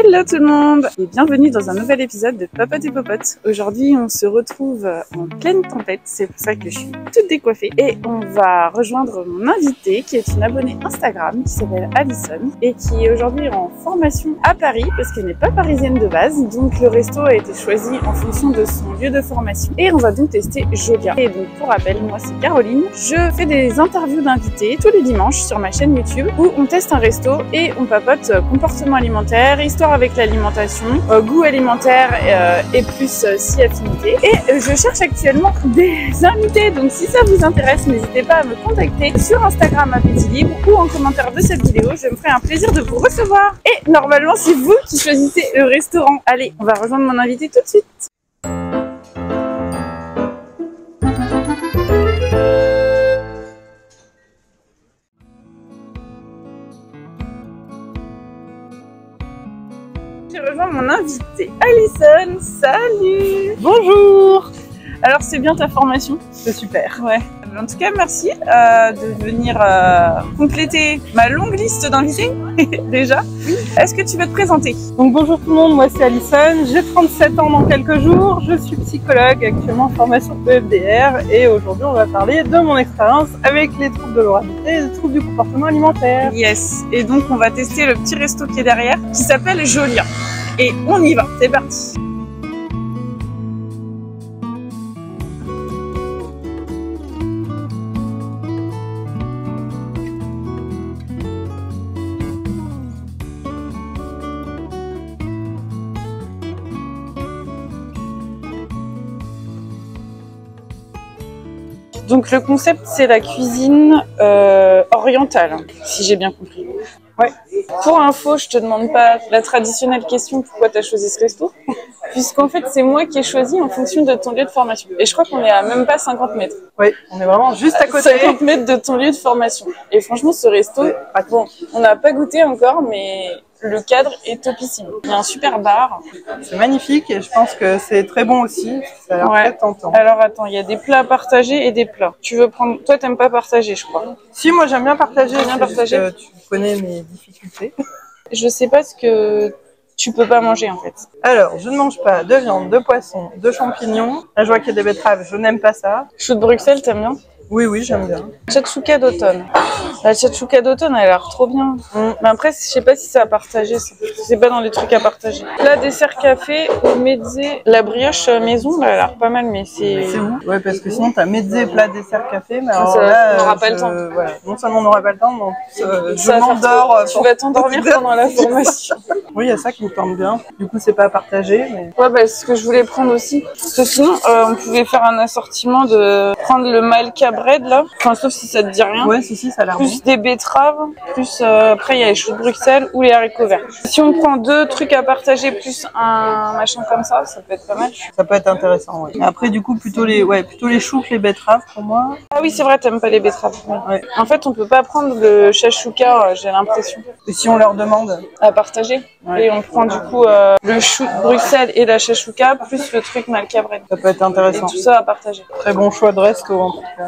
Hello tout le monde et bienvenue dans un nouvel épisode de Papote et Popote. Aujourd'hui on se retrouve en pleine tempête, c'est pour ça que je suis toute décoiffée et on va rejoindre mon invitée qui est une abonnée Instagram qui s'appelle Alison et qui est aujourd'hui en formation à Paris parce qu'elle n'est pas parisienne de base, donc le resto a été choisi en fonction de son lieu de formation et on va donc tester Jolia. Et donc pour rappel, moi c'est Caroline, je fais des interviews d'invités tous les dimanches sur ma chaîne YouTube où on teste un resto et on papote comportement alimentaire, histoire avec l'alimentation, goût alimentaire et plus si affinité. Et je cherche actuellement des invités, donc si ça vous intéresse, n'hésitez pas à me contacter sur Instagram Appétit Libre ou en commentaire de cette vidéo, je me ferai un plaisir de vous recevoir. Et normalement, c'est vous qui choisissez le restaurant. Allez, on va rejoindre mon invité tout de suite. J'ai rejoint mon invité Alison. Salut. Bonjour. Alors c'est bien ta formation? C'est super. Ouais. En tout cas merci de venir compléter ma longue liste d'invités déjà. Oui. Est-ce que tu veux te présenter? Donc bonjour tout le monde, moi c'est Alison, j'ai 37 ans dans quelques jours, je suis psychologue actuellement en formation EMDR et aujourd'hui on va parler de mon expérience avec les troubles de l'oralité et les troubles du comportement alimentaire. Yes, et donc on va tester le petit resto qui est derrière qui s'appelle Jolia. Et on y va, c'est parti. Donc le concept c'est la cuisine orientale, si j'ai bien compris. Ouais. Pour info, je te demande pas la traditionnelle question pourquoi tu as choisi ce resto, puisqu'en fait c'est moi qui ai choisi en fonction de ton lieu de formation. Et je crois qu'on est à même pas 50 mètres. Oui, on est vraiment juste à côté. 50 mètres de ton lieu de formation. Et franchement ce resto, bon, on n'a pas goûté encore, mais le cadre est topissime. Il y a un super bar. C'est magnifique et je pense que c'est très bon aussi. Ça a l'air très tentant. Alors attends, il y a des plats à partager et des plats. Tu veux prendre... Toi, t'aimes pas partager, je crois. Si, moi j'aime bien partager. Bien partager. Tu connais mes difficultés. Je sais pas ce que tu peux pas manger en fait. Alors, je ne mange pas de viande, de poisson, de champignons. Là, je vois qu'il y a des betteraves, je n'aime pas ça. Chou de Bruxelles, t'aimes bien? Oui, oui, j'aime bien. Tchatchouka d'automne. La tchatchouka d'automne, elle a l'air trop bien. Mais après, je sais pas si c'est à partager. C'est pas dans les trucs à partager. Là, dessert café au mezze. La brioche maison, là, elle a l'air pas mal, mais c'est... C'est où? Ouais, parce que sinon, t'as mezze, plat, dessert, café. Mais alors ça, là, on n'aura pas le temps. Voilà. Non seulement on n'aura pas le temps, mais en plus, je m'endors. Tu vas t'endormir pendant la formation. Oui, il y a ça qui me tente bien. Du coup, c'est pas à partager, mais... Ouais, bah, c'est ce que je voulais prendre aussi. Parce que sinon, on pouvait faire un assortiment de prendre le malka bread, là. Enfin, sauf si ça te dit rien. Ouais, si, ça a l'air bon. Plus des betteraves, plus après il y a les choux de Bruxelles ou les haricots verts. Si on prend deux trucs à partager plus un machin comme ça peut être pas mal. Ça peut être intéressant, ouais. Après, du coup, plutôt les choux que les betteraves pour moi. Ah oui, c'est vrai, t'aimes pas les betteraves. Ouais. En fait, on peut pas prendre le chachouka, j'ai l'impression. Et si on leur demande? À partager. Ouais. Et on prend du coup le chou de Bruxelles et la chachouka plus le truc malka bread. Ça peut être intéressant. Et tout ça à partager. Très bon choix de resto en tout cas.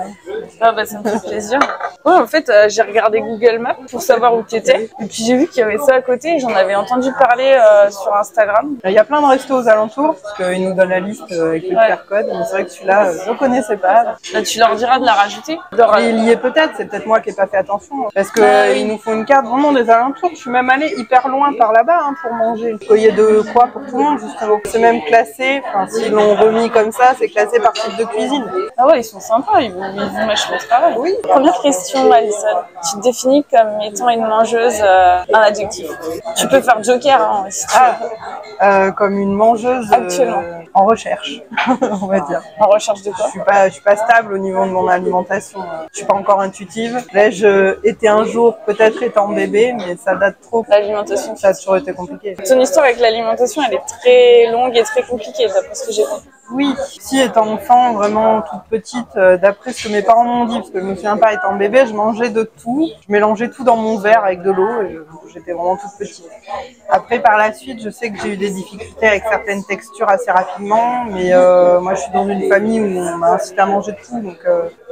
Ah bah ça me fait plaisir. Ouais, en fait, j'ai regardé Google Maps pour savoir où t'étais. Et puis j'ai vu qu'il y avait ça à côté et j'en avais entendu parler sur Instagram. Il y a plein de restos aux alentours parce qu'ils nous donnent la liste avec le QR code. Mais c'est vrai que celui-là, je ne connaissais pas. Là, tu leur diras de la rajouter. Il y est peut-être, c'est peut-être moi qui n'ai pas fait attention. Parce qu'ils nous font une carte vraiment des alentours. Je suis même allée hyper loin par là-bas pour manger. Il y a de quoi pour tout le monde justement. C'est même classé, enfin s'ils l'ont remis comme ça, c'est classé par type de cuisine. Ah ouais, ils sont sympas, ils vous mâchent le travail. Oui. Première question, Alison. Tu te définis comme étant une mangeuse, un adjectif. Tu peux faire joker hein, si tu veux. Comme une mangeuse actuellement. En recherche, on va dire. En recherche de quoi? Je suis pas stable au niveau de mon alimentation. Je suis pas encore intuitive. Là, je étais un jour peut-être étant bébé, mais ça date trop. L'alimentation, ça a toujours été compliqué. Ton histoire avec l'alimentation, elle est très longue et très compliquée, d'après ce que j'ai compris. Oui, si étant enfant, vraiment toute petite, petite, d'après ce que mes parents m'ont dit, parce que je me souviens pas étant bébé, je mangeais de tout. Je mélangeais tout dans mon verre avec de l'eau et j'étais vraiment toute petite. Après, par la suite, je sais que j'ai eu des difficultés avec certaines textures assez rapidement, mais moi, je suis dans une famille où on m'a incité à manger de tout, donc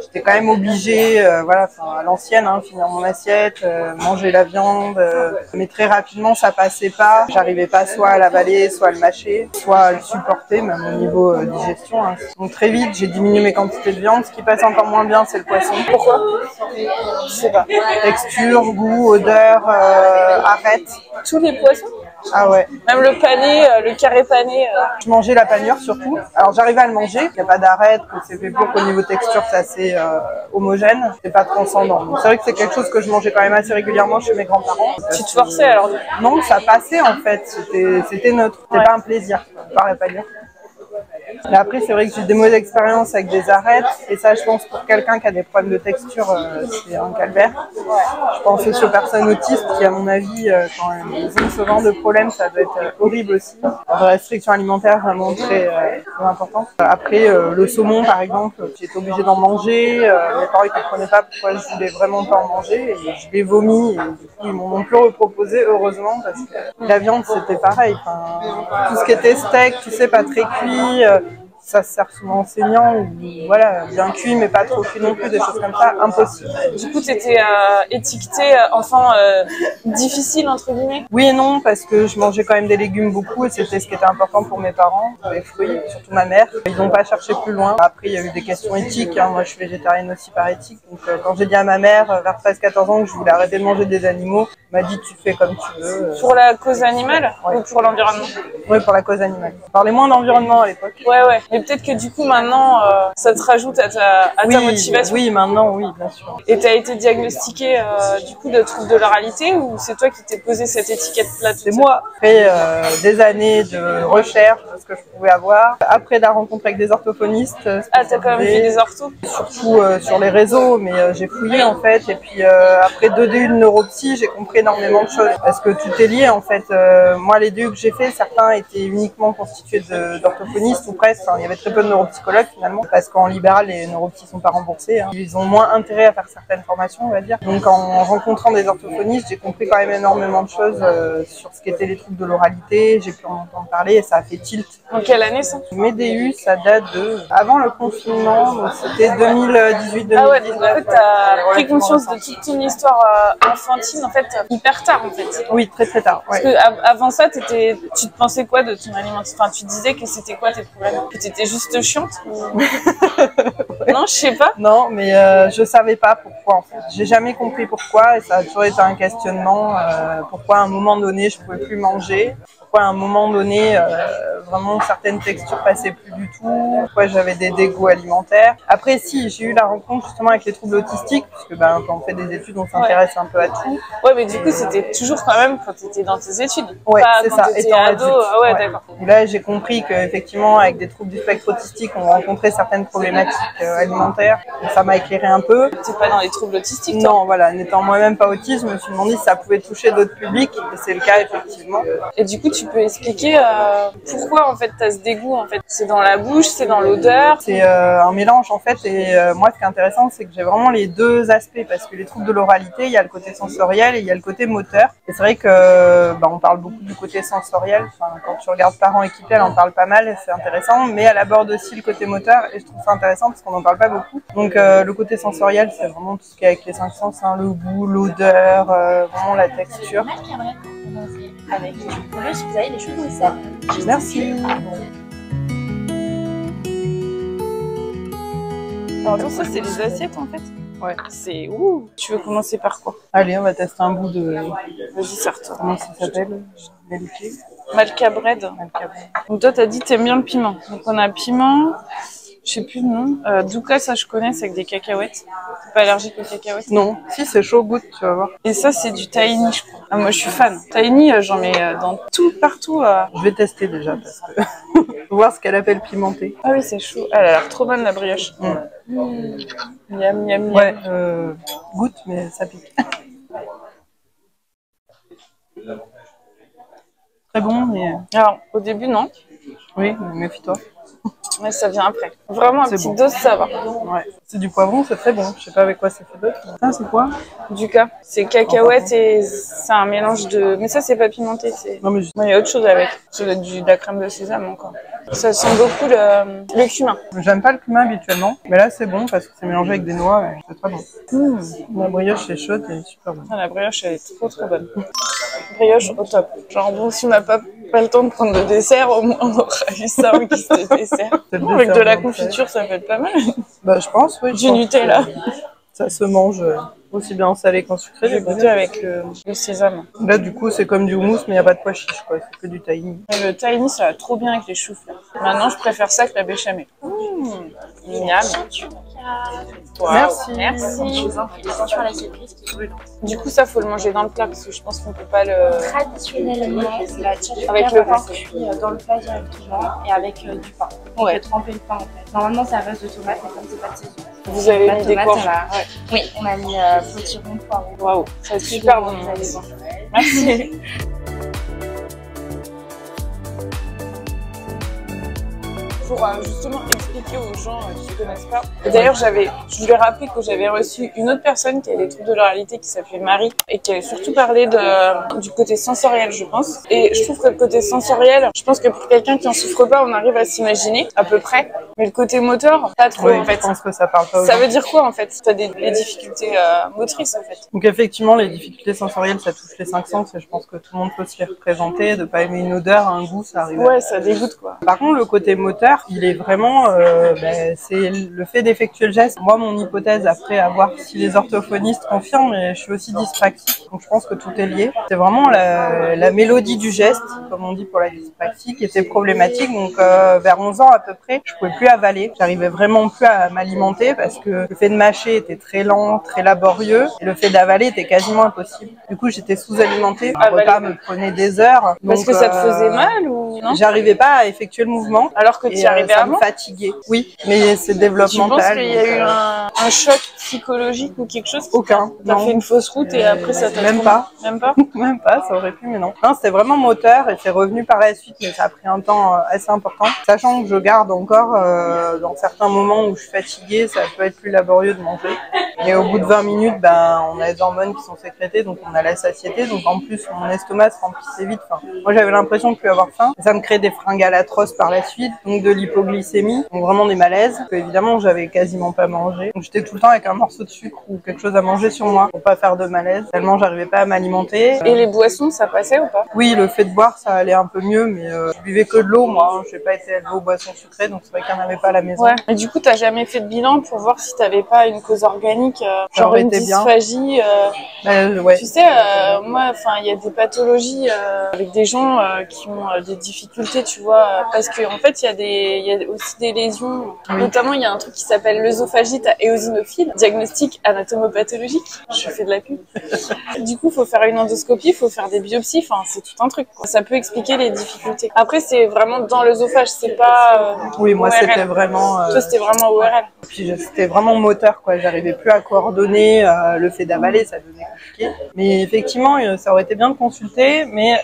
j'étais quand même obligée, voilà, à l'ancienne, hein, finir mon assiette, manger la viande, mais très rapidement, ça passait pas. J'arrivais pas soit à l'avaler, soit à le mâcher, soit à le supporter, même au niveau digestion. Hein. Donc très vite, j'ai diminué mes quantités de viande. Ce qui passe encore moins bien, c'est le poisson. Pourquoi? Je sais pas. Texture, goût, odeur, arête. Tous les poissons? Ah ouais. Même le pané, le carré pané. Je mangeais la panure surtout. Alors j'arrivais à le manger, il n'y a pas d'arête, que c'est fait pour qu'au niveau texture c'est assez homogène, c'est pas transcendant. Donc c'est vrai que c'est quelque chose que je mangeais quand même assez régulièrement chez mes grands-parents. Tu te forçais alors? Non, ça passait en fait, c'était neutre, c'était pas un plaisir par la panure. Mais après, c'est vrai que j'ai des mauvaises expériences avec des arêtes. Et ça, je pense, pour quelqu'un qui a des problèmes de texture, c'est un calvaire. Je pense aussi aux personnes autistes qui, à mon avis, quand ils ont ce genre de problème, ça doit être horrible aussi. La restriction alimentaire, vraiment très importante. Après, le saumon, par exemple, j'ai été obligée d'en manger. Mes parents ne comprenaient pas pourquoi je voulais vraiment pas en manger. Et je l'ai vomi. Et du coup, ils m'ont non plus reproposé, heureusement, parce que la viande, c'était pareil. Enfin, tout ce qui était steak, tu sais, pas très cuit. Ça se sert souvent en saignant, ou voilà, bien cuit mais pas trop cuit non plus, des choses comme ça, impossible. Du coup, tu étais étiqueté enfant difficile, entre guillemets? Oui et non, parce que je mangeais quand même des légumes beaucoup et c'était ce qui était important pour mes parents, les fruits, surtout ma mère. Ils n'ont pas cherché plus loin. Après, il y a eu des questions éthiques, hein. Moi je suis végétarienne aussi par éthique, donc quand j'ai dit à ma mère, vers 13-14 ans, que je voulais arrêter de manger des animaux, elle m'a dit tu fais comme tu veux. Pour la cause animale, ouais. Ou pour l'environnement? Oui, pour la cause animale. On parlait moins d'environnement à l'époque. Ouais, ouais. Mais peut-être que du coup, maintenant, ça te rajoute à ta motivation. Oui, maintenant, oui, bien sûr. Et tu as été diagnostiqué du coup de troubles de l'oralité, ou c'est toi qui t'es posé cette étiquette-là? C'est moi. Après des années de recherche de ce que je pouvais avoir, après la rencontre avec des orthophonistes. Ah, t'as quand même vu des orthos? Surtout sur les réseaux, mais j'ai fouillé en fait. Et puis après 2 DU de neuropsy, j'ai compris énormément de choses. Parce que tout est lié en fait. Moi, les DU que j'ai fait, certains étaient uniquement constitués d'orthophonistes ou presque. Enfin, il y avait très peu de neuropsychologues finalement. Parce qu'en libéral, les neuropsys sont pas remboursés. Hein. Ils ont moins intérêt à faire certaines formations, on va dire. Donc en rencontrant des orthophonistes, j'ai compris quand même énormément de choses sur ce qu'étaient les troubles de l'oralité. J'ai pu en entendre parler et ça a fait tilt. En quelle année ça? Mes DU, ça date de avant le confinement, donc c'était 2018-2019. Ah ouais, donc en fait, t'as pris conscience de toute ton histoire enfantine, en fait, hyper tard, en fait. Oui, très très tard. Ouais. Parce que avant ça, tu te pensais quoi de ton alimentation? Enfin, tu disais que c'était quoi tes problèmes? Que t'étais juste chiante ou... Non, je sais pas. Non, mais je savais pas pourquoi en fait. J'ai jamais compris pourquoi et ça a toujours été un questionnement. Pourquoi à un moment donné je pouvais plus manger? Pourquoi à un moment donné vraiment certaines textures passaient plus du tout? Pourquoi j'avais des dégoûts alimentaires? Après si, j'ai eu la rencontre justement avec les troubles autistiques, parce que quand on fait des études, on s'intéresse un peu à tout. Ouais, mais du coup c'était toujours quand même quand tu étais dans tes études. Ouais, pas c'est quand ça. t'étais ado. Ah ouais, d'accord. Et là j'ai compris qu'effectivement avec des troubles du spectre autistique, on rencontrait certaines problématiques alimentaires. Donc, ça m'a éclairé un peu. T'es pas dans les troubles autistiques, toi? Non, voilà, n'étant moi-même pas autiste, je me suis demandé si ça pouvait toucher d'autres publics, et c'est le cas effectivement. Et du coup, tu peux expliquer pourquoi en fait t'as ce dégoût en fait? C'est dans la bouche, c'est dans l'odeur? C'est un mélange en fait, et moi ce qui est intéressant, c'est que j'ai vraiment les deux aspects, parce que les troubles de l'oralité, il y a le côté sensoriel et il y a le côté moteur. Et c'est vrai que on parle beaucoup du côté sensoriel. Enfin, quand tu regardes Parents équipés, elle en parle pas mal, et c'est intéressant, mais elle aborde aussi le côté moteur, et je trouve ça intéressant parce qu'on n'en parle pas beaucoup. Donc le côté sensoriel, c'est vraiment tout ce qui est avec les 5 sens, hein, le goût, l'odeur, vraiment la texture. Avec si vous avez des choses dans ça. Merci. Alors ça, c'est les assiettes en fait? Ouais. C'est ouh. Tu veux commencer par quoi? Allez, on va tester un bout de... Vas-y, sers-toi. Comment ça s'appelle? Malka bread. Donc toi, t'as dit t'aimes bien le piment. Donc on a piment, je sais plus le nom. Douka, ça je connais, c'est avec des cacahuètes. T'es pas allergique aux cacahuètes? Non, si c'est chaud, goûte, tu vas voir. Et ça, c'est du tahini, je crois. Ah, moi, je suis fan. Tahini, j'en mets dans tout, partout. Je vais tester déjà, parce que... Faut voir ce qu'elle appelle pimenté. Ah oui, c'est chaud. Elle a l'air trop bonne, la brioche. Miam, miam, miam. Ouais, goûte, mais ça pique. Très bon, mais... Alors, au début, non. Oui, mais méfie-toi. Mais ça vient après. Vraiment, une petite dose, ça va. Ouais. C'est du poivron, c'est très bon. Je sais pas avec quoi c'est fait d'autre. Ça, c'est quoi? Du cas. C'est cacahuètes et c'est un mélange de... Mais ça, c'est pas pimenté. Non, mais juste... Il y a autre chose avec. Ça doit être de la crème de sésame encore. Ça sent beaucoup le cumin. J'aime pas le cumin habituellement, mais là c'est bon parce que c'est mélangé avec des noix et c'est très bon. La brioche est chaude et super bonne. Ah, la brioche, elle est trop bonne. Brioche au top. Genre bon, si on n'a pas le temps de prendre le dessert, au moins on aura eu ça en guise de dessert. Avec de la confiture, ça peut être pas mal. Bah je pense, oui. Du Nutella. Ça se mange aussi bien salé qu'en sucré. J'ai goûté avec le sésame. Là du coup c'est comme du houmous mais il n'y a pas de pois chiches quoi, c'est que du tahini. Et le tahini ça va trop bien avec les choux-fleurs. Maintenant je préfère ça que la béchamel. Miam. Wow. Merci. Je vous en prie, attention à la surprise qui est brûlante. Du coup ça faut le manger dans le plat parce que je pense qu'on peut pas le... Traditionnellement, la tchatchoula avec le pain cuit dans le plat directement et avec du pain. On peut tremper le pain en fait. Normalement c'est à base de tomates mais comme c'est pas de saison. Vous avez mis des courges. Oui, on a mis potiron, poireau. Waouh, ça va être super bon. Merci. Pour justement expliquer aux gens qui ne connaissent pas. D'ailleurs, je voulais rappeler que j'avais reçu une autre personne qui a des troubles de l'oralité qui s'appelait Marie et qui avait surtout parlé du côté sensoriel, je pense. Et je trouve que le côté sensoriel, je pense que pour quelqu'un qui en souffre pas, on arrive à s'imaginer à peu près. Mais le côté moteur, pas trop en fait. Je pense que ça parle pas aux Ça gens. veut dire quoi en fait? Tu as des difficultés motrices en fait. Donc effectivement, les difficultés sensorielles, ça touche les 5 sens et je pense que tout le monde peut s'y représenter. De pas aimer une odeur, un goût, ça arrive. Ouais, ça dégoûte quoi. Par contre, le côté moteur, il est vraiment, c'est le fait d'effectuer le geste. Moi, mon hypothèse, après, à voir si les orthophonistes confirment, mais je suis aussi dyspraxique, donc je pense que tout est lié. C'est vraiment la mélodie du geste, comme on dit pour la dyspraxie, qui était problématique. Donc vers 11 ans à peu près, je pouvais plus avaler. J'arrivais vraiment plus à m'alimenter parce que le fait de mâcher était très lent, très laborieux, et le fait d'avaler était quasiment impossible. Du coup, j'étais sous-alimentée. Un repas me prenait des heures. Parce que ça te faisait mal ou non? J'arrivais pas à effectuer le mouvement. Alors que tu y arrivais ça avant? me fatiguait. Oui, mais c'est développemental. Tu penses qu'il y a eu un choc psychologique ou quelque chose? Aucun. T'as fait une fausse route et après ça t'a... Même pas. Même pas? Même pas, ça aurait pu, mais non. Non, c'était vraiment moteur et c'est revenu par la suite, mais ça a pris un temps assez important. Sachant que je garde encore, dans certains moments où je suis fatiguée, ça peut être plus laborieux de manger. Et au bout de 20 minutes, on a des hormones qui sont sécrétées, donc on a la satiété. Donc en plus, mon estomac se remplissait vite. Enfin, moi, j'avais l'impression de plus avoir faim. Et ça me crée des fringales atroces par la suite, donc de l'hypoglycémie, donc vraiment des malaises. Donc, évidemment, j'avais quasiment pas mangé. Donc j'étais tout le temps avec un morceau de sucre ou quelque chose à manger sur moi pour pas faire de malaise. Tellement j'arrivais pas à m'alimenter. Et les boissons, ça passait ou pas? Oui, le fait de boire, ça allait un peu mieux, mais je buvais que de l'eau, moi. Je n'ai pas été élevée aux boissons sucrées, donc c'est vrai qu'il n'y en avait pas à la maison. Ouais. Et du coup, t'as jamais fait de bilan pour voir si t'avais pas une cause organique, genre une dysphagie ouais. Tu sais, moi, il y a des pathologies avec des gens qui ont des difficultés, tu vois, parce qu'en fait, il y a aussi des lésions. Oui. Notamment, il y a un truc qui s'appelle l'œsophagite à éosinophile, diagnostic anatomopathologique. Je fais de la pub. Du coup, il faut faire une endoscopie, il faut faire des biopsies, c'est tout un truc, quoi. Ça peut expliquer les difficultés. Après, c'est vraiment dans l'œsophage, c'est pas oui, moi, ORL. c'était vraiment... Toi, c'était vraiment ORL. Puis c'était vraiment moteur, quoi. J'arrivais plus à coordonner le fait d'avaler, ça devenait compliqué. Mais effectivement, ça aurait été bien de consulter, mais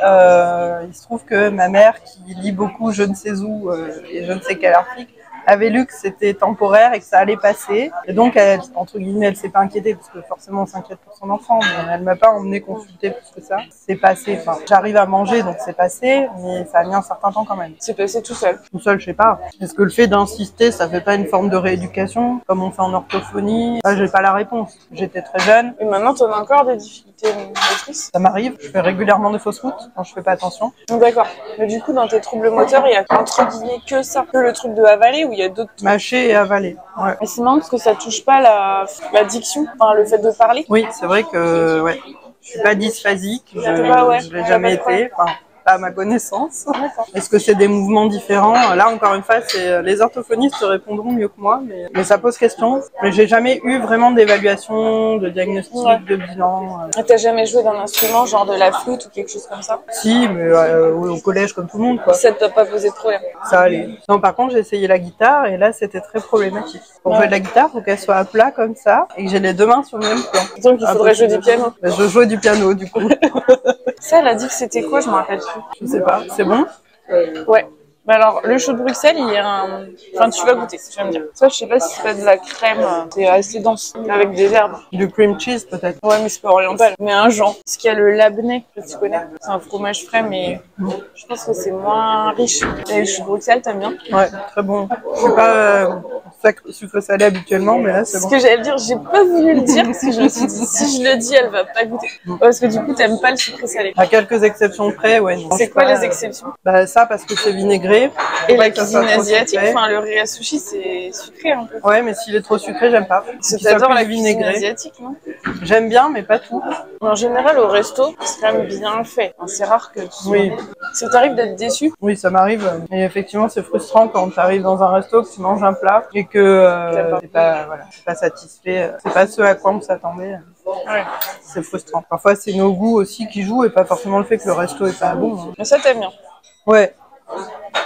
il se trouve que ma mère, qui lit beaucoup je ne sais où et je ne sais quel article, avait lu que c'était temporaire et que ça allait passer. Et donc, elle, entre guillemets, elle s'est pas inquiétée, parce que forcément, on s'inquiète pour son enfant, mais elle m'a pas emmené consulter plus que ça. C'est passé, j'arrive à manger, donc c'est passé, mais ça a mis un certain temps quand même. C'est passé tout seul? Tout seul, je sais pas. Est-ce que le fait d'insister, ça fait pas une forme de rééducation, comme on fait en orthophonie? J'ai pas la réponse. J'étais très jeune. Et maintenant, t'en as encore des difficultés motrices? Ça m'arrive. Je fais régulièrement des fausses routes quand je fais pas attention. D'accord. Mais du coup, dans tes troubles moteurs, il y a entre guillemets que ça, que le truc de avaler, ou il y a d'autres? Mâcher et avaler. Ouais. Mais c'est marrant parce que ça touche pas la diction, le fait de parler. Oui, c'est vrai que je suis pas dysphasique. Je l'ai jamais été. À ma connaissance. Est-ce que c'est des mouvements différents? Là, encore une fois, les orthophonistes répondront mieux que moi, mais ça pose question. Mais j'ai jamais eu vraiment d'évaluation, de diagnostic, de bilan. T'as jamais joué d'un instrument, genre de la flûte ou quelque chose comme ça? Si, mais au collège comme tout le monde, quoi. Ça ne t'a pas posé de problème? Ça allait. Non, par contre, j'ai essayé la guitare et là, c'était très problématique. Pour jouer de la guitare, faut qu'elle soit à plat comme ça et que j'ai les deux mains sur le même plan. Donc, il faudrait jouer du piano. Je jouais du piano, du coup. Ça, elle a dit que c'était quoi? Je me rappelle plus. Je sais pas. C'est bon? Ouais. Mais alors, le chaud de Bruxelles, il y a un... Enfin, tu vas goûter, tu vas me dire. Ça, je sais pas si c'est pas de la crème, c'est assez dense, avec des herbes. Du cream cheese, peut-être. Ouais, mais c'est pas oriental. Mais un genre. Parce qu'il y a le labneh, que tu connais. C'est un fromage frais, mais je pense que c'est moins riche. Et le chaud de Bruxelles, t'aimes bien? Ouais, très bon. Je suis pas sucre salé habituellement, mais là, c'est bon. Ce que j'allais dire, j'ai pas voulu le dire, parce que je me suis dit, si je le dis, elle va pas goûter. Parce que du coup, t'aimes pas le sucre salé. À quelques exceptions près, ouais. Non, C'est quoi les exceptions? Bah ça, parce que c'est vinaigré. Et la cuisine asiatique, enfin le riz à sushi, c'est sucré un peu. Ouais, mais s'il est trop sucré, j'aime pas. T'adores la cuisine asiatique, non? J'aime bien, mais pas tout. En général, au resto, c'est quand même bien fait. Enfin, c'est rare que tu sois... Oui. Ça t'arrive d'être déçu? Oui, ça m'arrive. Et effectivement, c'est frustrant quand tu arrives dans un resto, que tu manges un plat et que t'es pas satisfait. C'est pas ce à quoi on s'attendait. Ouais. C'est frustrant. Parfois, c'est nos goûts aussi qui jouent et pas forcément le fait que le resto est pas bon. Mais ça, t'aimes bien? Ouais.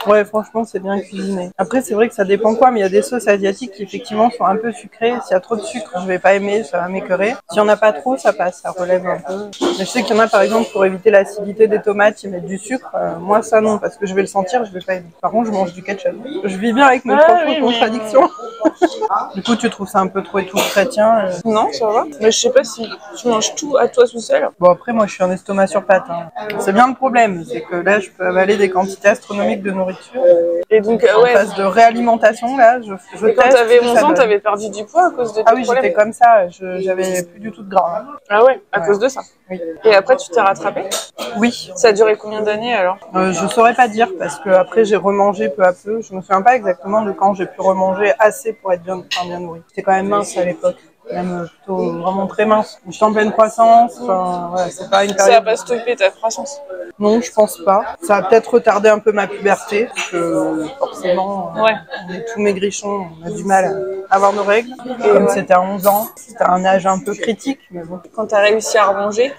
Ouais, franchement, c'est bien cuisiné. Après, c'est vrai que ça dépend quoi, mais il y a des sauces asiatiques qui effectivement sont un peu sucrées. S'il y a trop de sucre, je vais pas aimer, ça va m'écœurer. S'il y en a pas trop, ça passe, ça relève un peu. Mais je sais qu'il y en a, par exemple, pour éviter l'acidité des tomates, ils mettent du sucre. Moi, ça non, parce que je vais le sentir, je vais pas aimer. Par contre, je mange du ketchup. Je vis bien avec mes propres contradictions. Du coup, tu trouves ça un peu trop et tout chrétien Non, ça va. Mais je sais pas si tu manges tout à toi tout seul. Bon, après, moi, je suis un estomac sur pattes. C'est bien le problème, c'est que là, je peux avaler des quantités astronomiques de nourriture. Et donc, en phase de réalimentation, là, je et quand t'avais 11 ans, t'avais perdu du poids à cause de tes problèmes. J'étais comme ça, j'avais plus du tout de gras. Ah ouais, à cause de ça. Oui. Et après, tu t'es rattrapé? Oui. Ça a duré combien d'années alors? Je saurais pas dire, parce que après j'ai remangé peu à peu. Je me souviens pas exactement de quand j'ai pu remanger assez pour être bien nourrie. J'étais quand même mince à l'époque. Même plutôt vraiment très mince. Je suis en pleine croissance, ouais, c'est pas une période... Ça a pas stoppé ta croissance? Non, je pense pas. Ça a peut-être retardé un peu ma puberté, parce que forcément, on est tout maigrichon, on a du mal à avoir nos règles. Et comme c'était à 11 ans, c'était un âge un peu critique, mais bon. Quand t'as réussi à remanger,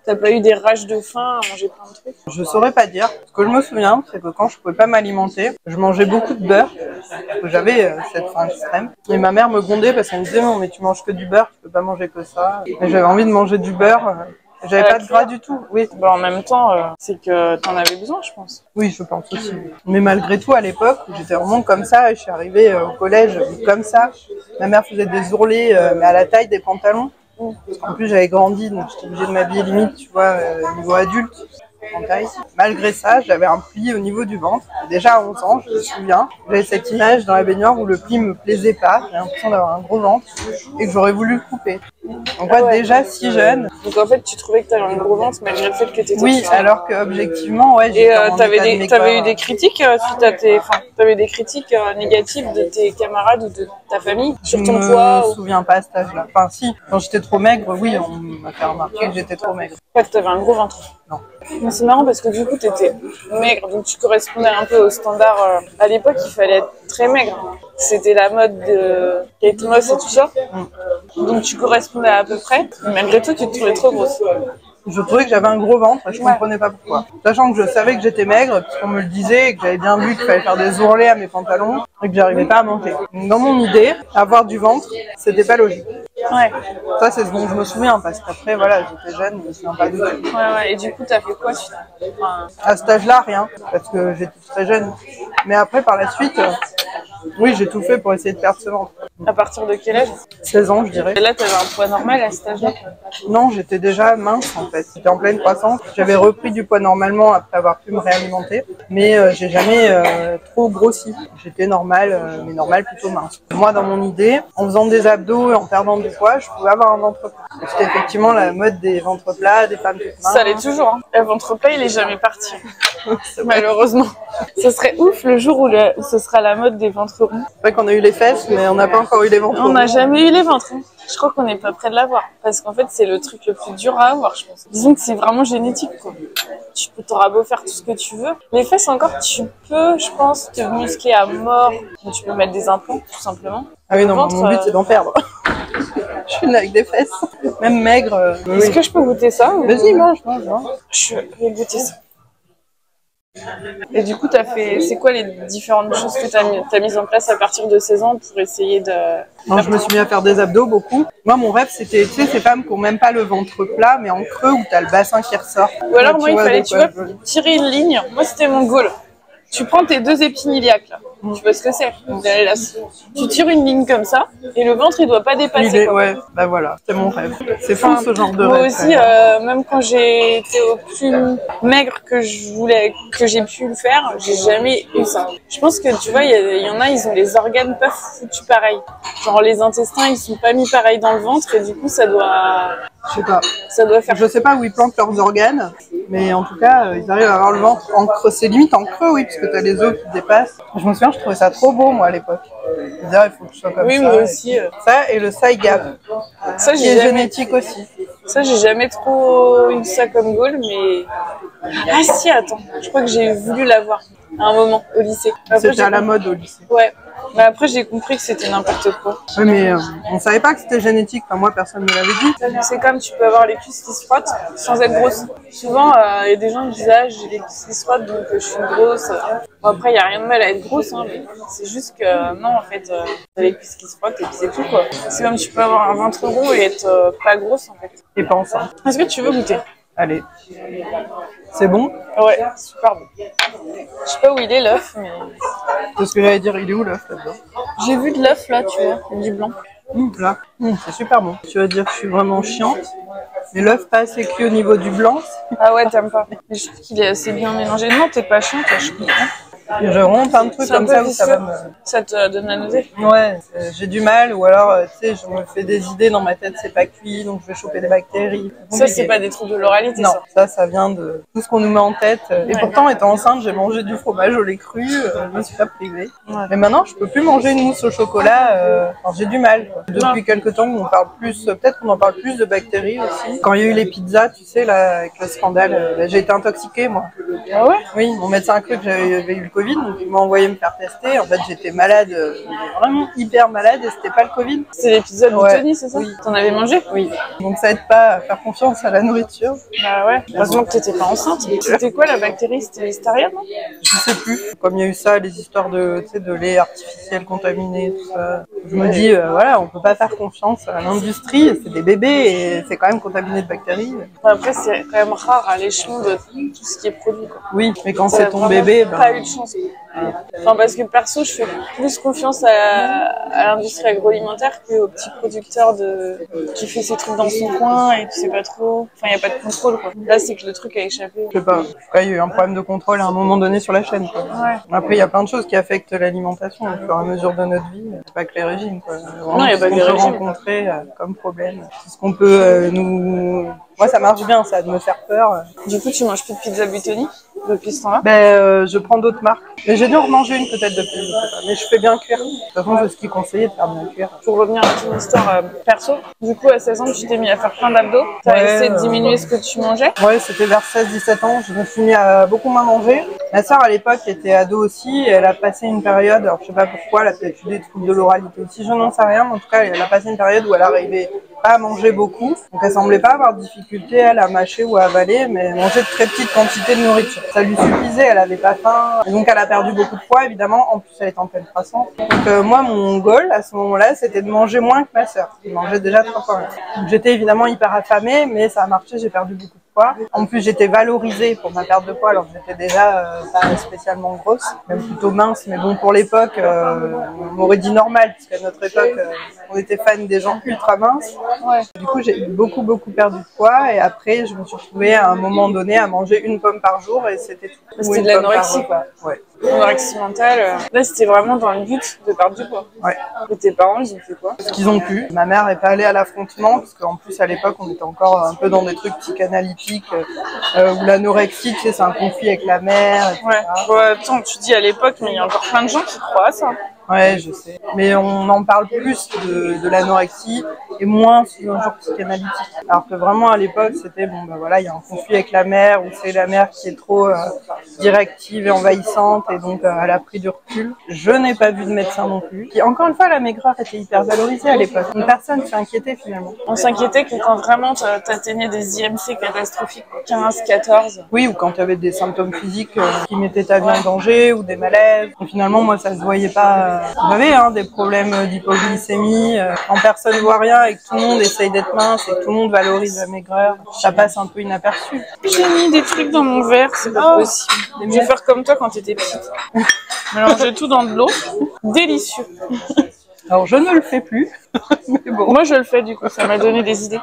t'as pas eu des rages de faim à manger plein de trucs? Je saurais pas dire. Ce que je me souviens, c'est que quand je pouvais pas m'alimenter, je mangeais beaucoup de beurre, parce que j'avais cette faim extrême. Et ma mère me grondait parce qu'elle me disait non mais tu manges que du beurre, tu peux pas manger que ça. Et j'avais envie de manger du beurre. J'avais pas de gras du tout, oui. Bah, en même temps, c'est que t'en avais besoin, je pense. Oui, je pense aussi. Mais malgré tout, à l'époque, j'étais vraiment comme ça. Je suis arrivée au collège comme ça. Ma mère faisait des ourlets, mais à la taille des pantalons. Parce qu'en plus, j'avais grandi, donc j'étais obligée de m'habiller limite, tu vois, niveau adulte. En taille. Malgré ça, j'avais un pli au niveau du ventre. Déjà à 11 ans, je me souviens, j'avais cette image dans la baignoire où le pli me plaisait pas. J'ai l'impression d'avoir un gros ventre et que j'aurais voulu le couper. Donc déjà si jeune. Donc en fait, tu trouvais que t'avais un gros ventre malgré le fait que t'étais... Oui, alors que objectivement, ouais. Et t'avais eu des critiques suite à t'avais des critiques négatives de tes camarades ou de ta famille sur ton poids? Je me souviens pas à cet âge-là. Enfin si, quand j'étais trop maigre, oui, on m'a fait remarquer que j'étais trop maigre. En fait, t'avais un gros ventre. Non. Mais c'est marrant parce que du coup, t'étais maigre, donc tu correspondais un peu au standard. À l'époque, il fallait être très maigre. C'était la mode de Kate Moss et tout ça. Donc tu correspondais à peu près. Mais malgré tout, tu te trouvais trop grosse. Je trouvais que j'avais un gros ventre et je comprenais pas pourquoi. Sachant que je savais que j'étais maigre, puisqu'on me le disait, et que j'avais bien vu qu'il fallait faire des ourlets à mes pantalons, et que j'arrivais pas à manger. Donc, dans mon idée, avoir du ventre, c'était pas logique. Ouais. Ça, c'est ce dont je me souviens, parce qu'après, voilà, j'étais jeune, je me souviens pas du tout. Ouais. Et du coup, t'as fait quoi à cet âge-là, rien, parce que j'étais très jeune. Mais après, par la suite, oui, j'ai tout fait pour essayer de perdre ce ventre. À partir de quel âge? 16 ans, je dirais. Et là, t'avais un poids normal à cet âge-là? Non, j'étais déjà mince, en fait. J'étais en pleine croissance. J'avais repris du poids normalement après avoir pu me réalimenter. Mais j'ai jamais trop grossi. J'étais normale, mais normale plutôt mince. Moi, dans mon idée, en faisant des abdos et en perdant du poids, je pouvais avoir un ventre plat. C'était effectivement la mode des ventres plats, des femmes toutes minces. Ça l'est toujours. Hein. Le ventre plat, il est jamais parti. Malheureusement. Ce serait ouf le jour où ce sera la mode des ventres ronds. C'est vrai qu'on a eu les fesses, mais on n'a pas encore eu les ventres. On n'a jamais eu les ventres. Hein. Je crois qu'on n'est pas près de l'avoir. Parce qu'en fait, c'est le truc le plus dur à avoir, je pense. Disons que c'est vraiment génétique, quoi. T'auras beau faire tout ce que tu veux. Les fesses encore, tu peux, je pense, te muscler à mort. Tu peux mettre des implants, tout simplement. Ah oui, non, mon but, c'est d'en perdre. Je suis là avec des fesses. Même maigre. Est-ce que je peux goûter ça? Vas-y, mange. Je vais goûter ça. Et du coup, c'est quoi les différentes choses que t'as mises en place à partir de 16 ans pour essayer de... Non, je me suis mis à faire des abdos beaucoup. Moi, mon rêve, c'était, tu sais, ces femmes qui n'ont même pas le ventre plat, mais en creux où t'as le bassin qui ressort. Ou alors, moi, il fallait, tu vois, tirer une ligne. Moi, c'était mon goal. Tu prends tes 2 épines iliaques là. Tu vois ce que c'est? Tu tires une ligne comme ça et le ventre il doit pas dépasser. Ouais, bah voilà, c'est mon rêve. C'est fou ce genre de moi rêve. Aussi, même quand j'ai été au plus maigre que j'ai pu le faire, j'ai jamais eu ça. Je pense que tu vois, il y en a, ils ont les organes pas foutus pareil. Genre les intestins, ils sont pas mis pareil dans le ventre et du coup ça doit. Je sais pas. Ça doit faire. Je sais pas où ils plantent leurs organes, mais en tout cas, ils arrivent à avoir le ventre en creux. C'est limite en creux, oui, parce que t'as les os qui dépassent. Je me souviens, je trouvais ça trop beau, moi, à l'époque. Je disais, il faut que je sois comme ça. Oui, moi aussi. Ça et le side gap. Ça, qui est génétique aussi. Ça, j'ai jamais trop eu ça comme goal, mais. Ah si, attends. Je crois que j'ai voulu l'avoir à un moment au lycée. C'était à la mode au lycée. Ouais. Mais après, j'ai compris que c'était n'importe quoi. Oui, mais on savait pas que c'était génétique. Enfin, moi, personne ne me l'avait dit. C'est comme tu peux avoir les cuisses qui se frottent sans être grosse. Souvent, il y a des gens qui disent ah, j'ai les cuisses qui se frottent, donc je suis grosse. Bon, après, il n'y a rien de mal à être grosse, hein, mais c'est juste que non, en fait, t'as les cuisses qui se frottent et puis c'est tout, quoi. C'est comme tu peux avoir un ventre rond et être pas grosse, en fait. Et pas enceinte. Est-ce que tu veux goûter? Allez. C'est bon? Ouais, super bon. Je sais pas où il est l'œuf, mais. C'est ce que j'allais dire, il est où l'œuf là-dedans? J'ai vu de l'œuf là, tu vois, il y a du blanc. Là, c'est super bon. Tu vas dire que je suis vraiment chiante, mais l'œuf pas assez cuit au niveau du blanc. Ah ouais, t'aimes pas. Mais je trouve qu'il est assez bien mélangé. Non, t'es pas chiante, je comprends. Et j'ai vraiment plein de trucs comme ça où ça va me... Ça te donne la nausée? Ouais, j'ai du mal, ou alors, tu sais, je me fais des idées dans ma tête, c'est pas cuit, donc je vais choper des bactéries. Ça, c'est pas des troubles de l'oralité, non, ça? ça vient de tout ce qu'on nous met en tête. Et pourtant, étant enceinte, j'ai mangé du fromage au lait cru, je me suis pas privée. Ouais. Mais maintenant, je peux plus manger une mousse au chocolat, enfin, j'ai du mal. Quoi. Depuis quelques temps, on parle plus, peut-être qu'on en parle plus de bactéries aussi. Quand il y a eu les pizzas, tu sais, là, avec le scandale, j'ai été intoxiquée, moi. Ah ouais? Oui, mon médecin a cru que j'avais eu le Covid, donc il m'a envoyé me faire tester. En fait, j'étais malade, vraiment hyper malade, et c'était pas le Covid. C'est l'épisode de Tony, c'est ça? Oui. T'en avais mangé? Oui. Donc ça aide pas à faire confiance à la nourriture. Bah ouais. Heureusement que t'étais pas enceinte. C'était quoi la bactérie? C'était l'Listeria, non? Je sais plus. Comme il y a eu ça, les histoires de, tu sais, de lait artificiel contaminé, tout ça. Je me dis, voilà, on peut pas faire confiance à l'industrie. C'est des bébés et c'est quand même contaminé de bactéries. Après, c'est quand même rare à l'échelon de tout ce qui est produit, quoi. Oui, mais quand c'est ton bébé, pas eu de chance. Enfin, parce que perso, je fais plus confiance à l'industrie agroalimentaire qu'au petit producteur qui fait ses trucs dans son coin et tu sais pas trop. Enfin, il n'y a pas de contrôle, quoi. Là, c'est que le truc a échappé. Je sais pas. En tout cas, il y a eu un problème de contrôle à un moment donné sur la chaîne, quoi. Ouais. Après, il y a plein de choses qui affectent l'alimentation au fur et à mesure de notre vie. C'est pas que les régimes, quoi. Non, il n'y a pas que les régimes. Rencontrer comme problème. C'est ce qu'on peut nous... Moi, ça marche bien, ça, de me faire peur. Du coup, tu manges plus de pizza Buitoni depuis ce temps-là? Je prends d'autres marques. Mais j'ai dû en manger une peut-être depuis, je sais pas. Mais je fais bien cuire. De toute façon, c'est ce qui est conseillé de faire bien cuire. Pour revenir à ton histoire perso, du coup, à 16 ans, tu t'es mis à faire plein d'abdos. T'as essayé de diminuer ce que tu mangeais? Ouais, c'était vers 16-17 ans. Je me suis mis à beaucoup moins manger. Ma sœur, à l'époque, était ado aussi. Elle a passé une période, alors je sais pas pourquoi, elle a peut-être eu des troubles de l'oralité aussi, je n'en sais rien. Mais en tout cas, elle a passé une période où elle arrivait pas à manger beaucoup. Donc elle semblait pas avoir de difficulté, elle, à mâcher ou à avaler, mais manger de très petites quantités de nourriture. Ça lui suffisait, elle avait pas faim. Et donc elle a perdu beaucoup de poids, évidemment. En plus, elle est en pleine croissance. Donc moi, mon goal, à ce moment-là, c'était de manger moins que ma sœur. Je mangeais déjà 3 fois moins. Donc j'étais évidemment hyper affamée, mais ça a marché, j'ai perdu beaucoup de poids. En plus, j'étais valorisée pour ma perte de poids, alors que j'étais déjà pas spécialement grosse, même plutôt mince. Mais bon, pour l'époque, on m'aurait dit normal, parce qu'à notre époque, on était fan des gens ultra minces. Ouais. Du coup, j'ai beaucoup perdu de poids, et après, je me suis retrouvée à un moment donné à manger une pomme par jour, et c'était tout. C'était de l'anorexie, quoi. Ouais. L'anorexie mentale. Là, c'était vraiment dans le but de perdre du poids. Ouais. Et tes parents, ils ont fait quoi? Ce qu'ils ont pu. Ma mère n'est pas allée à l'affrontement, parce qu'en plus, à l'époque, on était encore un peu dans des trucs psychanalytiques, où l'anorexie, tu sais, c'est un conflit avec la mère, etc. Ouais. Attends, tu dis à l'époque, mais il y a encore plein de gens qui croient à ça. Ouais, je sais. Mais on en parle plus de l'anorexie et moins sous un genre psychanalytique. Alors que vraiment à l'époque, c'était bon, bah voilà, il y a un conflit avec la mère, ou c'est la mère qui est trop directive et envahissante, et donc elle a pris du recul. Je n'ai pas vu de médecin non plus. Et encore une fois, la maigreur était hyper valorisée à l'époque. Donc personne s'est inquiété finalement. On s'inquiétait que quand vraiment t'atteignais des IMC catastrophiques, 15, 14. Oui, ou quand tu avais des symptômes physiques qui mettaient ta vie en danger, ou des malaises. Et finalement, moi, ça se voyait pas Vous avez des problèmes d'hypoglycémie, quand personne voit rien et que tout le monde essaye d'être mince et que tout le monde valorise la maigreur, ça passe un peu inaperçu. J'ai mis des trucs dans mon verre, c'est pas possible. Je vais faire comme toi quand t'étais petite. Mélanger tout dans de l'eau. Délicieux. Alors je ne le fais plus, mais bon. Moi je le fais du coup, ça m'a donné des idées.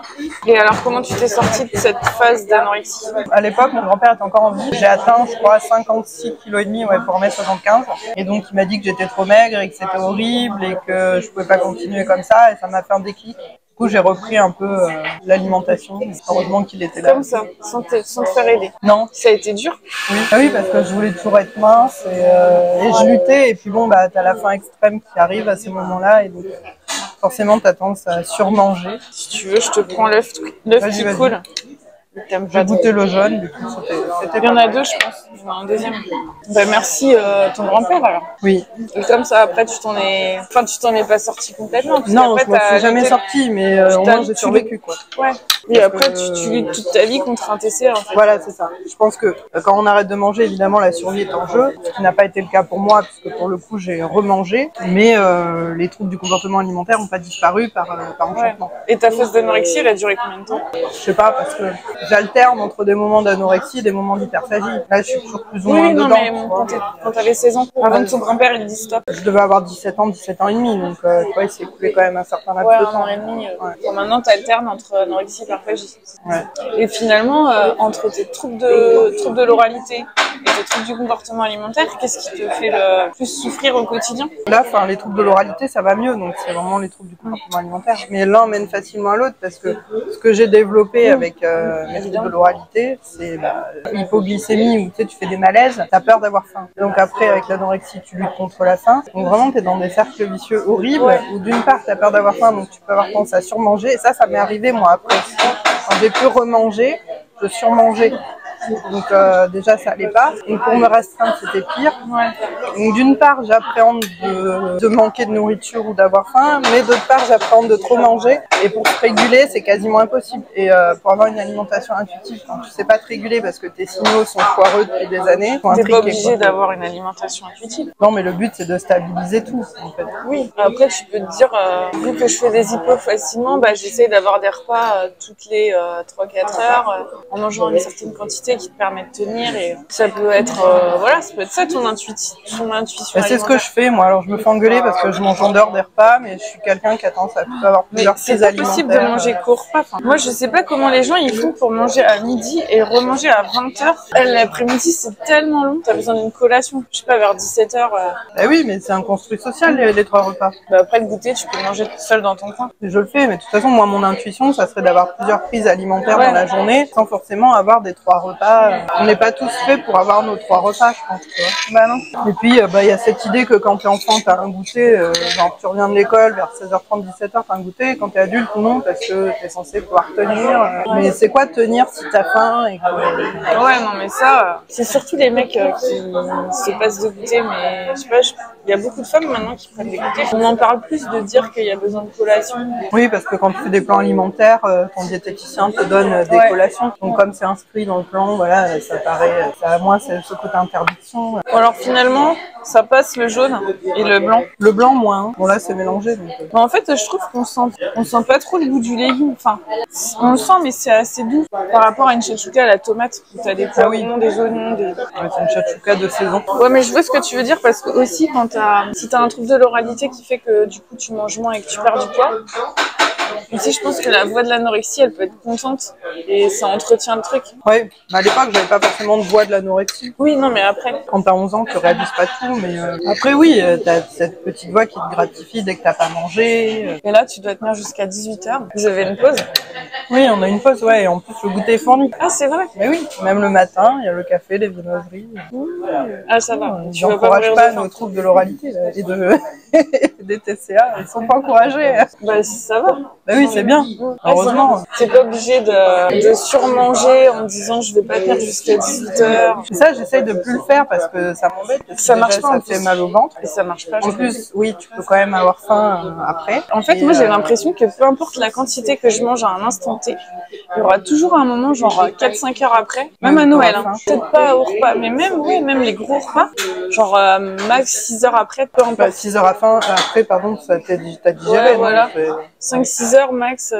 Et alors comment tu t'es sortie de cette phase d'anorexie? À l'époque, mon grand-père était encore en vie. J'ai atteint, je crois, 56,5 kg pour 1m75. Et donc il m'a dit que j'étais trop maigre et que c'était horrible et que je pouvais pas continuer comme ça. Et ça m'a fait un déclic. Du coup, j'ai repris un peu l'alimentation. Heureusement qu'il était là. Comme ça, sans te faire aider. Non. Ça a été dur? Oui. Ah oui, parce que je voulais toujours être mince et je luttais. Et puis bon, t'as la faim extrême qui arrive à ces moments-là. Et donc, forcément, t'as tendance à surmanger. Si tu veux, je te prends l'œuf qui coule. J'ai goûté le jaune, du coup, c'était Il y en a deux, je pense. Il y en a un deuxième. Bah, merci ton grand-père alors. Oui. Et comme ça, après, tu t'en es pas sorti complètement. Non, je m'en suis jamais sortie, mais au moins j'ai survécu, quoi. Ouais. Et après, tu luttes toute ta vie contre un TCA, en fait. Voilà, c'est ça. Je pense que quand on arrête de manger, évidemment, la survie est en jeu, ce qui n'a pas été le cas pour moi, puisque pour le coup, j'ai remangé. Mais les troubles du comportement alimentaire n'ont pas disparu par enchantement. Et ta phase d'anorexie, elle a duré combien de temps? Je sais pas, parce que j'alterne entre des moments d'anorexie et des moments d'hyperphagie. Là, je suis toujours plus ou moins dedans. Oui, non, mais quand t'avais 16 ans, avant que ton grand-père il dise stop. Je devais avoir 17 ans et demi, donc tu vois, il s'est écoulé quand même un certain laps de temps. 1 an et demi. Bon, maintenant, t'alternes entre anorexie et hyperphagie. Ouais. Et finalement, entre tes troubles de l'oralité et tes troubles du comportement alimentaire, qu'est-ce qui te fait le plus souffrir au quotidien? Là, les troubles de l'oralité, ça va mieux, donc c'est vraiment les troubles du comportement alimentaire. Mais l'un mène facilement à l'autre, parce que ce que j'ai développé avec mes troubles de l'oralité, c'est l'hypoglycémie, où tu fais des malaises, t'as peur d'avoir faim. Donc après, avec l'anorexie, tu luttes contre la faim. Donc vraiment, t'es dans des cercles vicieux horribles, où d'une part, t'as peur d'avoir faim, donc tu peux avoir tendance à surmanger. Et ça m'est arrivé, moi, après. Quand j'ai pu remanger, je surmangeais. Donc déjà ça allait pas. Donc pour me restreindre c'était pire. Donc d'une part j'appréhende de manquer de nourriture ou d'avoir faim, mais d'autre part j'appréhende de trop manger. Et pour se réguler c'est quasiment impossible. Et pour avoir une alimentation intuitive, quand tu sais pas te réguler parce que tes signaux sont foireux depuis des années, t'es pas obligé d'avoir une alimentation intuitive. Non mais le but c'est de stabiliser tout en fait. Oui. Après tu peux te dire, vu que je fais des hypos facilement, j'essaie d'avoir des repas toutes les 3-4 heures en mangeant une certaine quantité qui te permet de tenir, et ça peut être ça peut être ça ton intuition. C'est ce que je fais moi. Alors je me fais engueuler parce que je mange en dehors des repas, mais je suis quelqu'un qui a tendance à plutôt avoir plusieurs prises alimentaires. C'est possible de manger qu'au repas. Moi je sais pas comment les gens ils font pour manger à midi et remanger à 20h. L'après-midi c'est tellement long, t'as besoin d'une collation, je sais pas, vers 17h. Oui, mais c'est un construit social les 3 repas. Après le goûter tu peux manger tout seul dans ton coin. Je le fais, mais de toute façon moi mon intuition ça serait d'avoir plusieurs prises alimentaires dans la journée sans forcément avoir des 3 repas. On n'est pas tous faits pour avoir nos 3 repas, je pense. Tu vois. Non. Et puis il y a cette idée que quand t'es enfant t'as un goûter, genre tu reviens de l'école vers 16h30, 17h t'as un goûter, et quand t'es adulte non, parce que t'es censé pouvoir tenir. Mais c'est quoi tenir si t'as faim et que... Ouais, non mais ça, c'est surtout les mecs qui se passent de goûter, mais je sais pas, il y a beaucoup de femmes maintenant qui prennent des goûters. On en parle plus de dire qu'il y a besoin de collation. Oui, parce que quand tu fais des plans alimentaires, ton diététicien te donne des collations. Donc comme c'est inscrit dans le plan, voilà, ça a moins ce côté interdiction. Bon, alors finalement, ça passe le jaune et le blanc. Le blanc moins. Bon là c'est mélangé. Donc... En fait, je trouve qu'on sent pas trop le goût du légume. Enfin, on le sent, mais c'est assez doux par rapport à une chouchouka à la tomate où t'as des poivrons, des oignons, des... Ouais, c'est une chouchouka de saison. Ouais, mais je vois ce que tu veux dire, parce que aussi si t'as un trouble de l'oralité qui fait que du coup tu manges moins et que tu perds du poids. Aussi, je pense que la voix de l'anorexie, elle peut être contente et ça entretient le truc. Ouais, à l'époque, j'avais pas forcément de voix de l'anorexie. Oui, non, mais après. Quand t'as 11 ans, tu réalises pas tout, mais après, oui, t'as cette petite voix qui te gratifie dès que t'as pas mangé. Et là, tu dois tenir jusqu'à 18h. Vous avez une pause? Oui, on a une pause, ouais, et en plus, le goûter est fourni. Ah, c'est vrai? Mais oui, même le matin, il y a le café, les viennoiseries. Ah, ça va. Tu n'encourages pas nos troubles de l'oralité et des TCA, ils sont pas encouragés. Ça va. Bah oui, c'est bien. Heureusement. T'es pas obligé de surmanger en disant je vais pas tenir jusqu'à 18h. Ça, j'essaye de plus le faire parce que ça m'embête. Ça marche pas. Ça fait mal au ventre. Et ça marche pas. En plus, oui, tu peux quand même avoir faim après. En fait, moi, j'ai l'impression que peu importe la quantité que je mange à un instant T, il y aura toujours un moment, genre 4-5 heures après, même à Noël, hein. Peut-être pas au repas, mais même les gros repas, genre max 6 heures après, peu importe. 6 heures après, pardon, ça t'as digéré. Ouais, voilà. 5-6 heures max.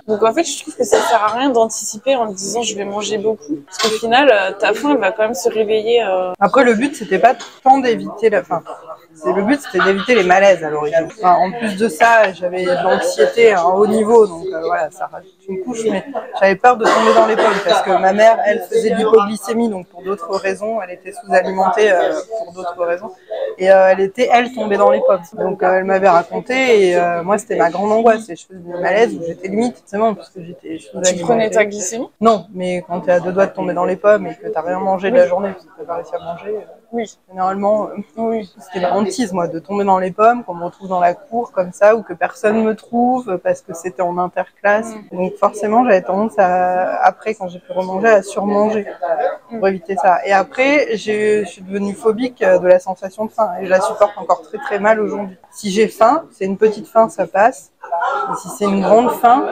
Donc en fait, je trouve que ça sert à rien d'anticiper en disant je vais manger beaucoup. Parce qu'au final, ta faim, elle va quand même se réveiller. Après, le but, c'était pas tant d'éviter la faim. Le but, c'était d'éviter les malaises à l'origine. Enfin, en plus de ça, j'avais de l'anxiété à un haut niveau, donc voilà, ça rajoute une couche, mais j'avais peur de tomber dans les pommes parce que ma mère, elle faisait de l'hypoglycémie, donc pour d'autres raisons, elle était sous-alimentée pour d'autres raisons, et elle tombait dans les pommes. Donc elle m'avait raconté, et moi, c'était ma grande angoisse, et je faisais des malaises où j'étais limite, forcément, parce que j'étais sous-alimentée. Tu prenais ta glycémie? Non, mais quand t'es à 2 doigts de tomber dans les pommes et que t'as rien mangé de la journée, parce que t'as pas réussi à manger, oui, généralement, oui, c'était la hantise, moi, de tomber dans les pommes, qu'on me retrouve dans la cour comme ça, ou que personne me trouve parce que c'était en interclasse. Donc forcément, j'avais tendance après, quand j'ai pu remanger, à surmanger pour éviter ça. Et après, je suis devenue phobique de la sensation de faim et je la supporte encore très très mal aujourd'hui. Si j'ai faim, c'est une petite faim, ça passe. Et si c'est une grande faim,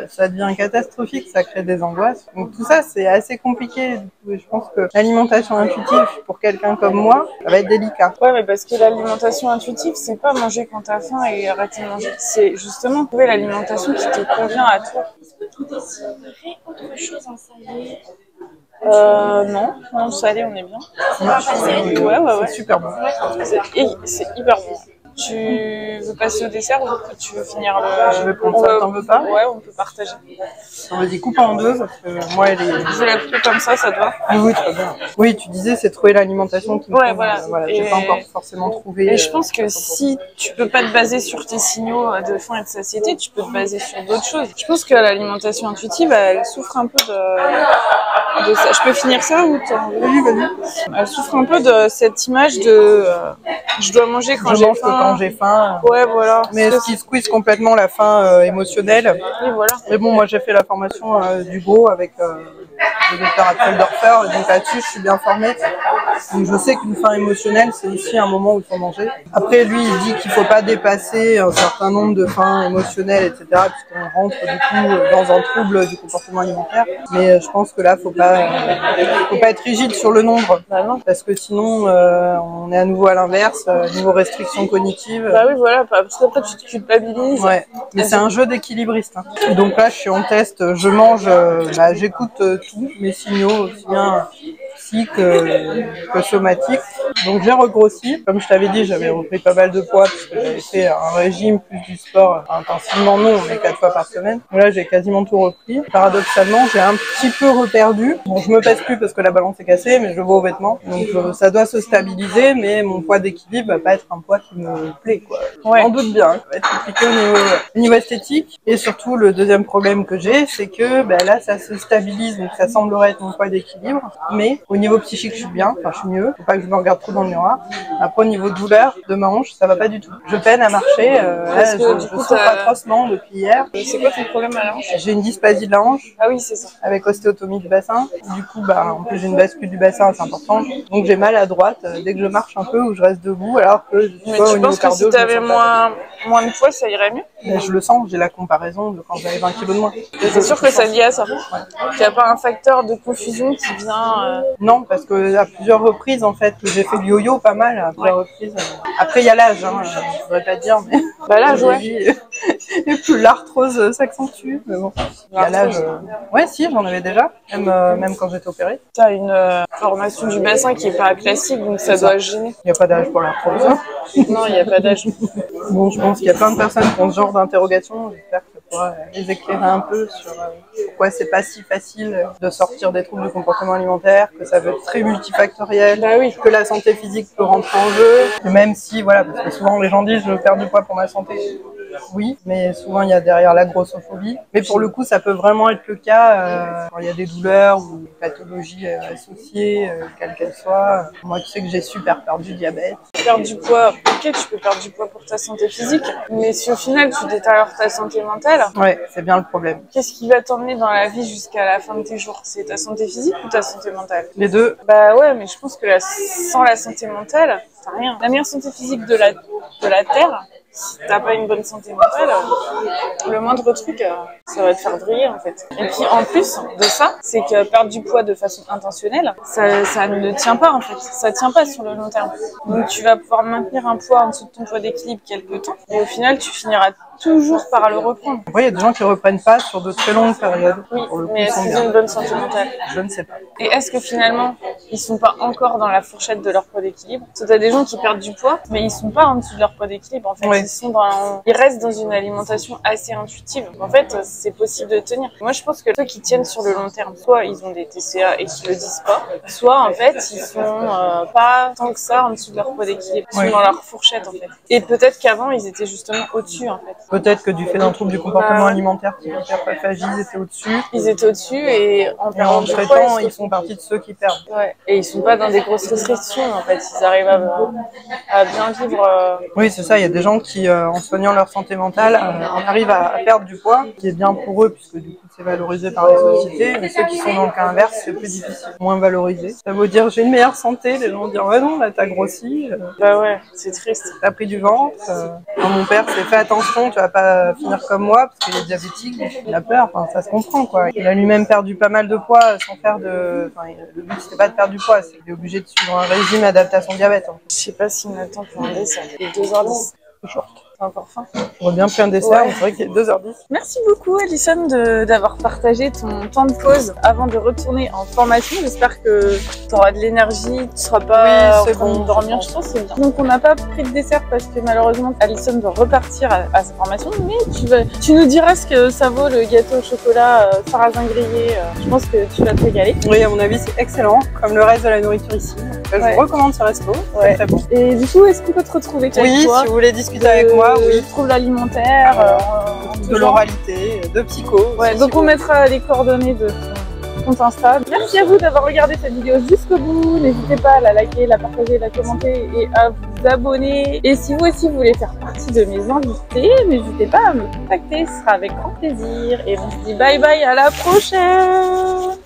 ça devient catastrophique, ça crée des angoisses. Donc tout ça, c'est assez compliqué. Je pense que l'alimentation intuitive, pour quelqu'un comme moi, ça va être délicat. Ouais, mais parce que l'alimentation intuitive, c'est pas manger quand t'as faim et arrêter de manger. C'est justement trouver l'alimentation qui te convient à toi. Vous déciderez autre chose en salé? Non, salé, on est bien. Ouais. C'est super bon. C'est hyper bon. Tu veux passer au dessert ou tu veux finir le... Je vais prendre ça, t'en veux pas? Ouais, on peut partager. On va couper en deux parce que moi, elle est... Je vais la couper comme ça te va? Oui, très bien. Oui, tu disais, c'est trouver l'alimentation qui me ouais, voilà. J'ai pas encore forcément trouvé... Et je pense que si tu peux pas te baser sur tes signaux de faim et de satiété, tu peux te baser sur d'autres choses. Je pense que l'alimentation intuitive, elle souffre un peu de ça. Je peux finir ça ou t'en veux? Oui, vas-y. Elle souffre un peu de cette image de je dois manger quand j'ai faim. Quand j'ai faim. Ouais, voilà. Mais ce qui squeeze complètement la faim émotionnelle. Oui, voilà. Mais bon, moi j'ai fait la formation d'Hugo avec le docteur Axel Dorfer, et donc là-dessus je suis bien formée. Donc je sais qu'une faim émotionnelle, c'est aussi un moment où il faut manger. Après, lui, il dit qu'il faut pas dépasser un certain nombre de faims émotionnelles, etc., puisqu'on rentre du coup dans un trouble du comportement alimentaire. Mais je pense que là, faut pas être rigide sur le nombre, parce que sinon on est à nouveau à l'inverse, niveau restriction cognitive. Bah oui, voilà, parce qu'après tu te culpabilises. Ouais, mais c'est un jeu d'équilibriste. Hein. Donc là, je suis en test, je mange, j'écoute tous mes signaux, aussi bien physiques que somatiques. Donc j'ai regrossi. Comme je t'avais dit, j'avais repris pas mal de poids parce que j'avais fait un régime plus du sport intensivement, non, mais 4 fois par semaine. Donc là, j'ai quasiment tout repris. Paradoxalement, j'ai un petit peu reperdu. Bon, je me pèse plus parce que la balance est cassée, mais je vois aux vêtements. Donc ça doit se stabiliser, mais mon poids d'équilibre va pas être un poids qui me plaît, quoi. Ouais. On doute bien. Ça va être compliqué au niveau esthétique. Et surtout, le deuxième problème que j'ai, c'est que là, ça se stabilise, donc ça semblerait être mon poids d'équilibre. Mais au niveau psychique, je suis bien, enfin, je suis mieux. Faut pas que je me regarde trop dans le miroir. Après, au niveau douleur de ma hanche, ça va pas du tout. Je peine à marcher. Là, je souffre atrocement depuis hier. C'est quoi ton problème à la hanche? J'ai une dysplasie de la hanche. Ah oui, c'est ça. Avec ostéotomie du bassin. Du coup, en plus, j'ai une bascule du bassin assez importante. Donc, j'ai mal à droite dès que je marche un peu ou je reste debout, alors que je suis pas au niveau cardio. Mais tu penses que si t'avais moins de poids, ça irait mieux? Mais je le sens, j'ai la comparaison de quand j'avais 20 kilos de moins. C'est sûr que ça lié à ça. Ouais. Il n'y a pas un facteur de confusion qui vient... Non, parce que à plusieurs reprises, en fait, j'ai fait le yo-yo pas mal à plusieurs reprises. Après, il y a l'âge, hein, je voudrais pas dire, mais... l'âge, ouais. Et plus l'arthrose s'accentue, mais bon. Il y a l'âge... Ouais, si, j'en avais déjà, même quand j'étais opérée. T'as une formation du bassin qui est pas classique, donc ça doit gêner. Il n'y a pas d'âge pour l'arthrose. Non, il n'y a pas d'âge. Bon, je pense qu'il y a plein de personnes qui ont ce genre d'interrogation. J'espère que ça pourra les éclairer un peu sur pourquoi c'est pas si facile de sortir des troubles du comportement alimentaire, que ça veut être très multifactoriel, que la santé physique peut rentrer en jeu. Et même si, voilà, parce que souvent les gens disent je veux perdre du poids pour ma santé. Oui, mais souvent il y a derrière la grossophobie. Mais pour le coup, ça peut vraiment être le cas quand il y a des douleurs ou des pathologies associées, quelles qu'elles soient. Moi, tu sais que j'ai super peur du diabète. Perdre du poids, ok, tu peux perdre du poids pour ta santé physique, mais si au final tu détériores ta santé mentale, Ouais, c'est bien le problème. qu'est-ce qui va t'emmener dans la vie jusqu'à la fin de tes jours? C'est ta santé physique ou ta santé mentale? Les deux. Bah ouais, mais je pense que sans la santé mentale, t'as rien. La meilleure santé physique de la Terre, si t'as pas une bonne santé mentale, le moindre truc, ça va te faire briller en fait. Et puis en plus de ça, c'est que perdre du poids de façon intentionnelle, ça ne tient pas en fait. Ça tient pas sur le long terme. Donc tu vas pouvoir maintenir un poids en dessous de ton poids d'équilibre quelques temps, et au final tu finiras toujours par le reprendre. Après, il y a des gens qui reprennent pas sur de très longues périodes. Oui, Pour le coup, mais est-ce qu'ils ont une bonne santé mentale? Je ne sais pas. Et est-ce que finalement, ils sont pas encore dans la fourchette de leur poids d'équilibre? Parce que t'as des gens qui perdent du poids, mais ils sont pas en dessous de leur poids d'équilibre. En fait, Oui. ils restent dans une alimentation assez intuitive. En fait, c'est possible de tenir. Moi, je pense que ceux qui tiennent sur le long terme, soit ils ont des TCA et qui le disent pas, soit en fait, ils sont pas tant que ça en dessous de leur poids d'équilibre. Ils sont dans leur fourchette en fait. Et peut-être qu'avant, ils étaient justement au-dessus en fait. Peut-être que du fait d'un trouble du comportement alimentaire qui est hyperphagie, ils étaient au-dessus. Ils étaient au-dessus et en Et en perdant du poids, traitant, ils font partie de ceux qui perdent. ouais. Et ils sont pas dans des grosses restrictions en fait. Ils arrivent à bien vivre. Oui, c'est ça. Il y a des gens qui, en soignant leur santé mentale, en arrivent à perdre du poids, ce qui est bien pour eux, puisque du coup, c'est valorisé par la société. Mais ceux qui sont dans le cas inverse, c'est plus difficile, moins valorisé. Ça veut dire j'ai une meilleure santé. Les gens vont dire ouais non, là t'as grossi, Bah ouais, c'est triste. t'as pris du ventre. Mon père s'est fait attention, tu vas pas finir comme moi parce qu'il est diabétique, donc il a peur. Enfin, ça se comprend quoi. Il a lui-même perdu pas mal de poids sans faire de. Enfin, le but c'était pas de perdre du poids, c'était obligé de suivre un régime adapté à son diabète. Hein. Je sais pas si on a le temps pour un dessert. Il est 2h10. Short. T'as encore faim? J'aurais bien pris un dessert, mais c'est vrai qu'il est 2h10. Merci beaucoup Alison d'avoir partagé ton temps de pause avant de retourner en formation. J'espère que tu auras de l'énergie, tu seras pas en train de dormir, je pense que c'est bien. Donc on n'a pas pris de dessert parce que malheureusement Alison doit repartir à sa formation, mais tu nous diras ce que ça vaut le gâteau au chocolat sarrasin grillé. Je pense que tu vas te régaler. Oui, à mon avis c'est excellent, comme le reste de la nourriture ici. Je vous recommande ce resto, c'est très bon. Et du coup, est-ce qu'on peut te retrouver avec Oui, toi si vous voulez discuter avec moi, oui. Trouble alimentaire, de l'oralité, de psycho. Ouais, donc on mettra les coordonnées de ton compte Insta. Merci à vous d'avoir regardé cette vidéo jusqu'au bout. N'hésitez pas à la liker, la partager, la commenter et à vous abonner. Et si vous aussi voulez faire partie de mes invités, n'hésitez pas à me contacter, ce sera avec grand plaisir. Et on se dit bye bye, à la prochaine!